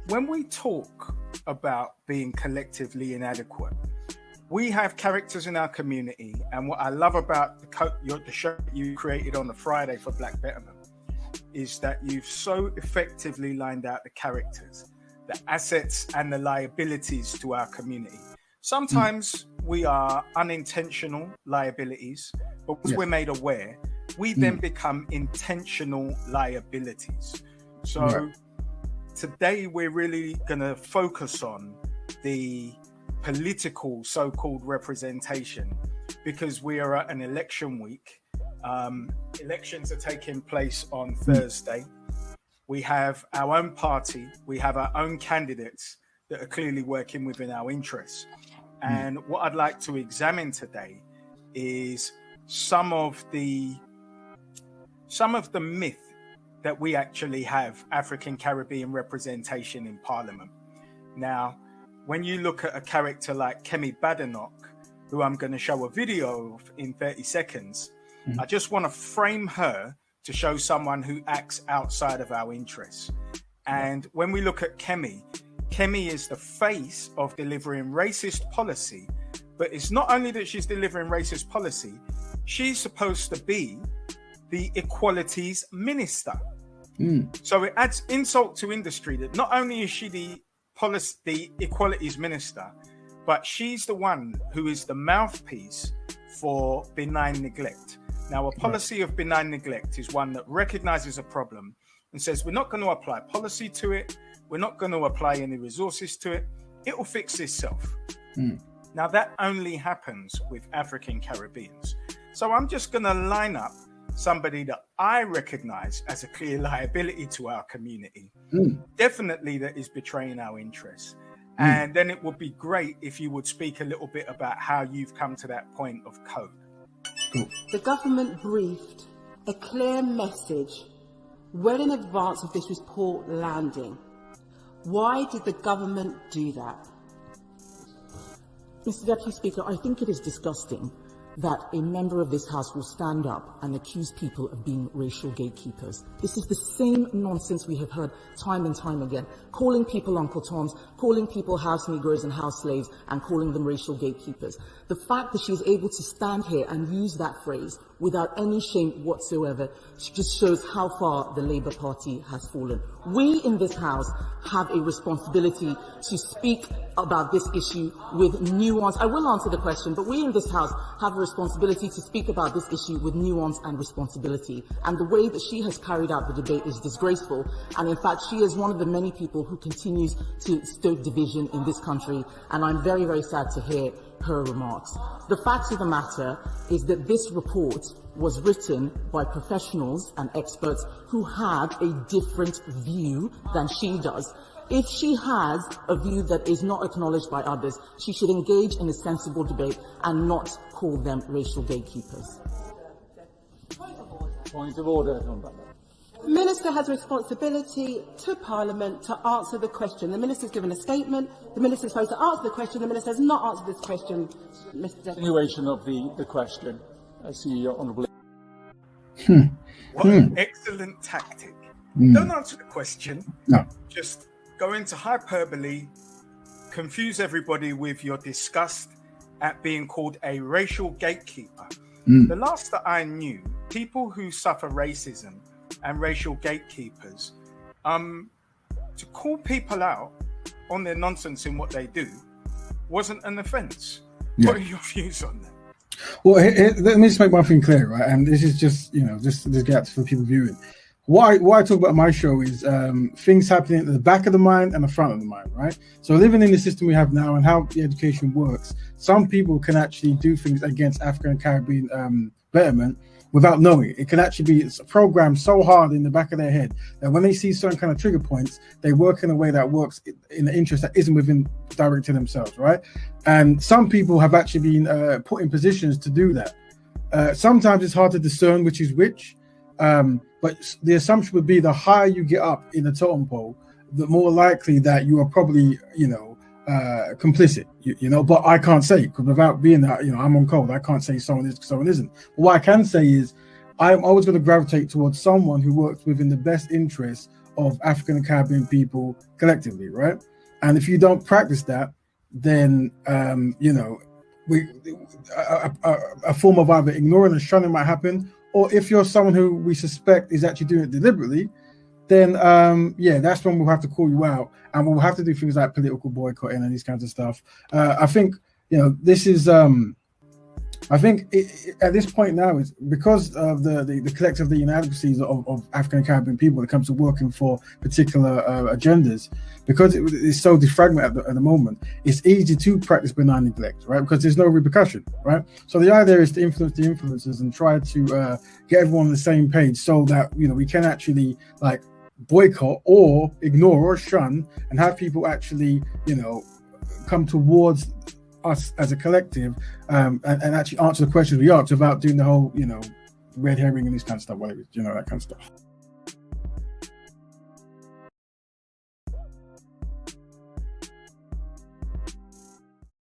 when we talk about being collectively inadequate, we have characters in our community, and what I love about the show you created on the Friday for Black Betterment is that you've so effectively lined out the characters, the assets and the liabilities to our community. Sometimes we are unintentional liabilities, but once we're made aware, we then become intentional liabilities. So today we're really going to focus on the political so-called representation, because we are at an election week. Elections are taking place on Thursday. We have our own party, we have our own candidates that are clearly working within our interests. And what I'd like to examine today is some of the myth that we actually have African Caribbean representation in Parliament. Now, when you look at a character like Kemi Badenoch, who I'm going to show a video of in 30 seconds, I just want to frame her to show someone who acts outside of our interests. And when we look at Kemi is the face of delivering racist policy, but it's not only that she's delivering racist policy, she's supposed to be the equalities minister. So it adds insult to industry that not only is she the equalities minister, but she's the one who is the mouthpiece for benign neglect. Now, a policy of benign neglect is one that recognizes a problem and says, we're not going to apply policy to it. We're not going to apply any resources to it. It will fix itself. Now, that only happens with African Caribbeans. So I'm just going to line up somebody that I recognize as a clear liability to our community, definitely that is betraying our interests. And then it would be great if you would speak a little bit about how you've come to that point of code. Cool. The government briefed a clear message well in advance of this report landing. Why did the government do that? Mr. Deputy Speaker, I think it is disgusting that a member of this House will stand up and accuse people of being racial gatekeepers. This is the same nonsense we have heard time and time again, calling people Uncle Toms, calling people house Negroes and house slaves, and calling them racial gatekeepers. The fact that she is able to stand here and use that phrase without any shame whatsoever just shows how far the Labour Party has fallen. We in this House have a responsibility to speak about this issue with nuance. I will answer the question, but we in this House have a responsibility to speak about this issue with nuance and responsibility. And the way that she has carried out the debate is disgraceful. And in fact, she is one of the many people who continues to stoke division in this country. And I'm very, very sad to hear her remarks. The fact of the matter is that this report was written by professionals and experts who have a different view than she does. If she has a view that is not acknowledged by others, she should engage in a sensible debate and not call them racial gatekeepers. Point of order. The Minister has a responsibility to Parliament to answer the question. The Minister's given a statement. The Minister is supposed to answer the question. The Minister has not answered this question. Mr. Continuation of the question. I see your honourable. What an excellent tactic. Don't answer the question. No. Just go into hyperbole, confuse everybody with your disgust at being called a racial gatekeeper. The last that I knew, people who suffer racism and racial gatekeepers, to call people out on their nonsense in what they do wasn't an offence. What are your views on that? Well, let me just make one thing clear, right? And this is just, just the gaps for people viewing. What I talk about in my show is things happening at the back of the mind and the front of the mind, right? So living in the system we have now and how the education works, some people can actually do things against African and Caribbean betterment without knowing it. It can actually be programmed so hard in the back of their head that when they see certain kind of trigger points, they work in a way that works in the interest that isn't within directing themselves, right? And some people have actually been put in positions to do that. Sometimes it's hard to discern which is which, but the assumption would be the higher you get up in the totem pole, the more likely that you are probably, complicit, but I can't say, because without being that, I'm on code, I can't say someone is, someone isn't. But what I can say is I'm always going to gravitate towards someone who works within the best interests of African and Caribbean people collectively, right? And if you don't practice that, then you know, a form of either ignoring and shunning might happen, or if you're someone who we suspect is actually doing it deliberately, then yeah, that's when we'll have to call you out, and we'll have to do things like political boycotting and these kinds of stuff. I think, you know, this is I think at this point now, is because of the collective, the inadequacies of African and Caribbean people when it comes to working for particular agendas, because it's so defragmented at the moment, it's easy to practice benign neglect, right? Because there's no repercussion, right? So the idea is to influence the influencers and try to get everyone on the same page, so that, you know, we can actually like boycott or ignore or shun, and have people actually, you know, come towards us as a collective, and actually answer the questions we asked, without doing the whole, you know, red herring and this kind of stuff, whatever, you know, that kind of stuff.